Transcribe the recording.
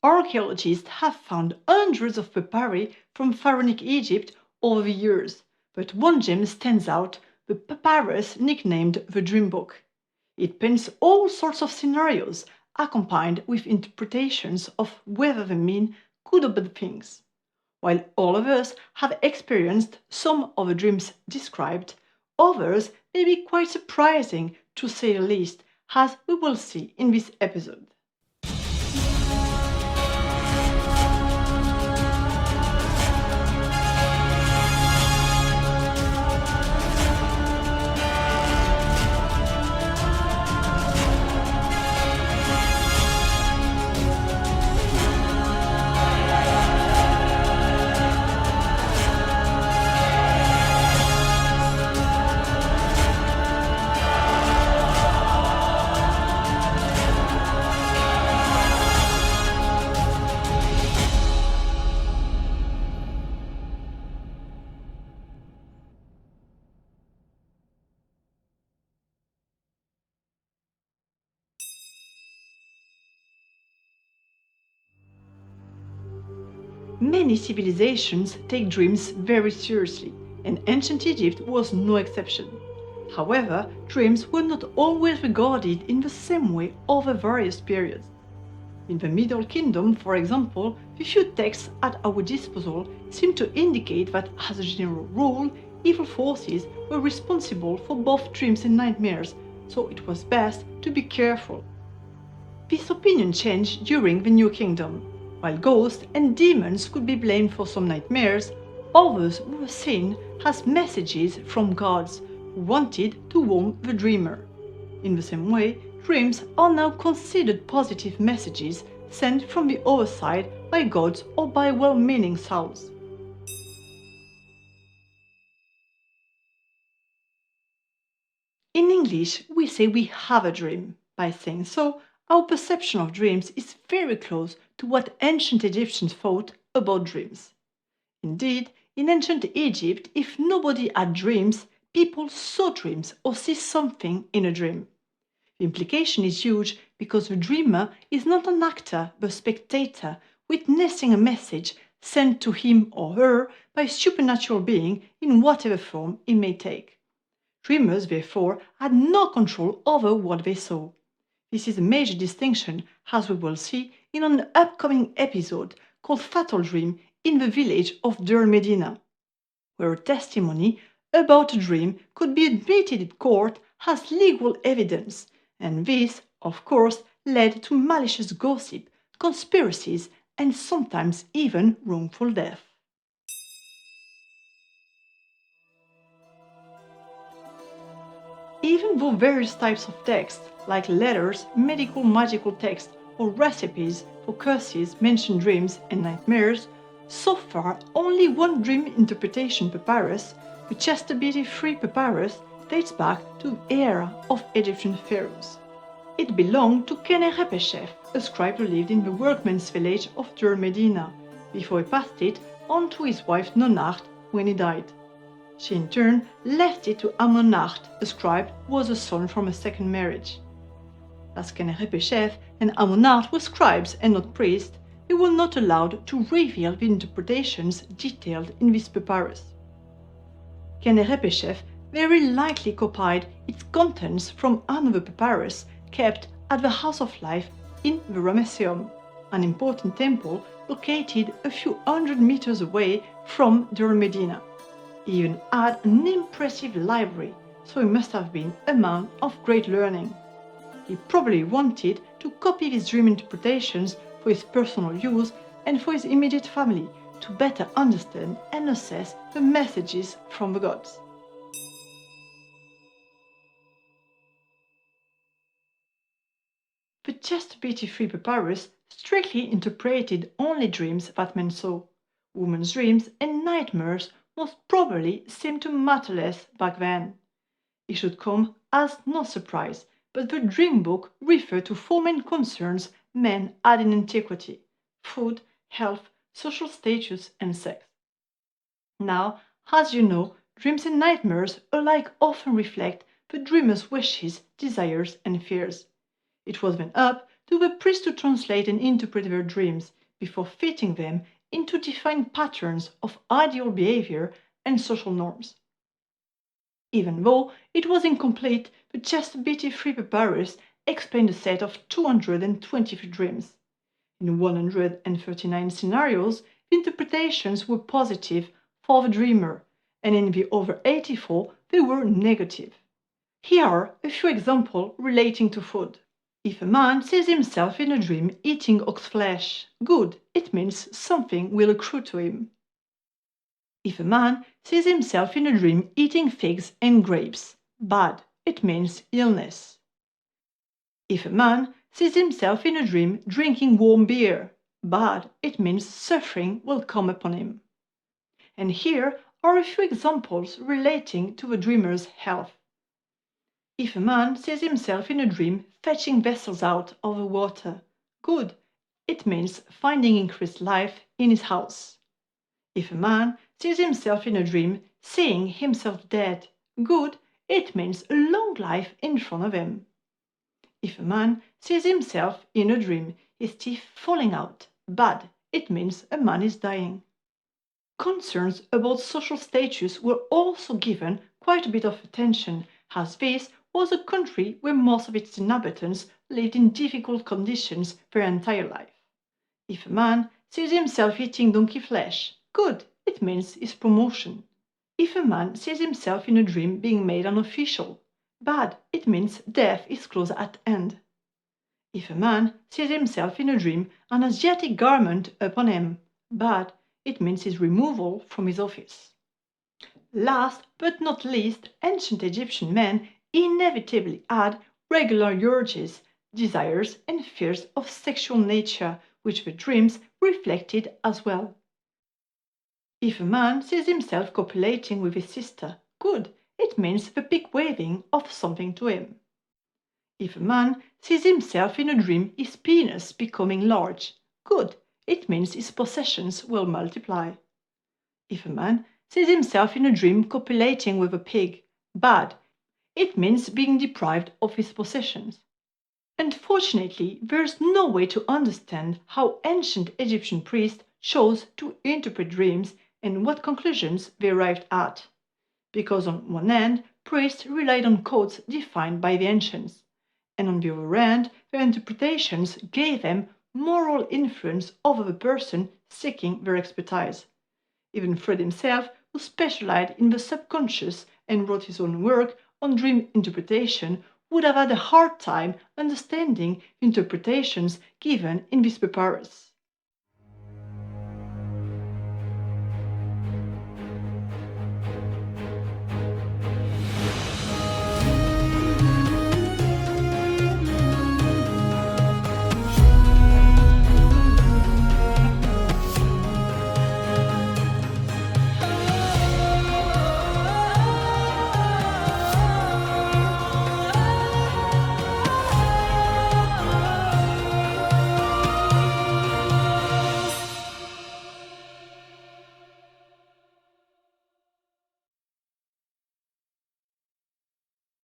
Archaeologists have found hundreds of papyri from pharaonic Egypt over the years, but one gem stands out, the papyrus nicknamed the Dream Book. It paints all sorts of scenarios, accompanied with interpretations of whether they mean good or bad things. While all of us have experienced some of the dreams described, others may be quite surprising to say the least, as we will see in this episode. Many civilizations take dreams very seriously, and ancient Egypt was no exception. However, dreams were not always regarded in the same way over various periods. In the Middle Kingdom, for example, the few texts at our disposal seem to indicate that, as a general rule, evil forces were responsible for both dreams and nightmares, so it was best to be careful. This opinion changed during the New Kingdom. While ghosts and demons could be blamed for some nightmares, others were seen as messages from gods who wanted to warn the dreamer. In the same way, dreams are now considered positive messages sent from the other side by gods or by well-meaning souls. In English, we say we have a dream. By saying so, our perception of dreams is very close to what ancient Egyptians thought about dreams. Indeed, in ancient Egypt, if nobody had dreams, people saw dreams or see something in a dream. The implication is huge because the dreamer is not an actor but a spectator witnessing a message sent to him or her by a supernatural being in whatever form it may take. Dreamers, therefore, had no control over what they saw. This is a major distinction, as we will see in an upcoming episode called Fatal Dream in the village of Der Medina, where a testimony about a dream could be admitted in court as legal evidence, and this, of course, led to malicious gossip, conspiracies, and sometimes even wrongful death. Even though various types of texts, like letters, medical magical texts, or recipes for curses mention dreams and nightmares, so far only one dream interpretation papyrus, the Chastity-3 papyrus, dates back to the era of Egyptian pharaohs. It belonged to Khenerepeshef, a scribe who lived in the workmen's village of Der Medina, before he passed it on to his wife Nonacht when he died. She in turn left it to Amonacht, a scribe who was a son from a second marriage. As Khenerepeshef and Amonacht were scribes and not priests, they were not allowed to reveal the interpretations detailed in this papyrus. Khenerepeshef very likely copied its contents from another papyrus kept at the House of Life in the Ramesseum, an important temple located a few hundred meters away from Der Medina. He even had an impressive library, so he must have been a man of great learning. He probably wanted to copy these dream interpretations for his personal use and for his immediate family to better understand and assess the messages from the gods. The Chastity-3 papyrus strictly interpreted only dreams that men saw. Women's dreams and nightmares most probably seemed to matter less back then. It should come as no surprise, but the dream book referred to four main concerns men had in antiquity: food, health, social status, and sex. Now, as you know, dreams and nightmares alike often reflect the dreamer's wishes, desires, and fears. It was then up to the priests to translate and interpret their dreams before fitting them into defined patterns of ideal behavior and social norms. Even though it was incomplete, the chest BT3 papyrus explained a set of 223 dreams. In 139 scenarios, the interpretations were positive for the dreamer, and in the other 84, they were negative. Here are a few examples relating to food. If a man sees himself in a dream eating ox flesh, good, it means something will accrue to him. If a man sees himself in a dream eating figs and grapes, bad, it means illness. If a man sees himself in a dream drinking warm beer, bad, it means suffering will come upon him. And here are a few examples relating to the dreamer's health. If a man sees himself in a dream fetching vessels out of the water, good, it means finding increased life in his house. If a man sees himself in a dream seeing himself dead, good, it means a long life in front of him. If a man sees himself in a dream, his teeth falling out, bad, it means a man is dying. Concerns about social status were also given quite a bit of attention, as this was a country where most of its inhabitants lived in difficult conditions their entire life. If a man sees himself eating donkey flesh, good, it means his promotion. If a man sees himself in a dream being made an official, bad, it means death is close at hand. If a man sees himself in a dream an Asiatic garment upon him, bad, it means his removal from his office. Last but not least, ancient Egyptian men inevitably had regular urges, desires, and fears of sexual nature, which the dreams reflected as well. If a man sees himself copulating with his sister, good, it means the big waving of something to him. If a man sees himself in a dream his penis becoming large, good, it means his possessions will multiply. If a man sees himself in a dream copulating with a pig, bad, it means being deprived of his possessions. Unfortunately, there is no way to understand how ancient Egyptian priests chose to interpret dreams and what conclusions they arrived at. Because on one hand, priests relied on codes defined by the ancients, and on the other hand, their interpretations gave them moral influence over the person seeking their expertise. Even Freud himself, who specialized in the subconscious and wrote his own work on dream interpretation, would have had a hard time understanding the interpretations given in this papyrus.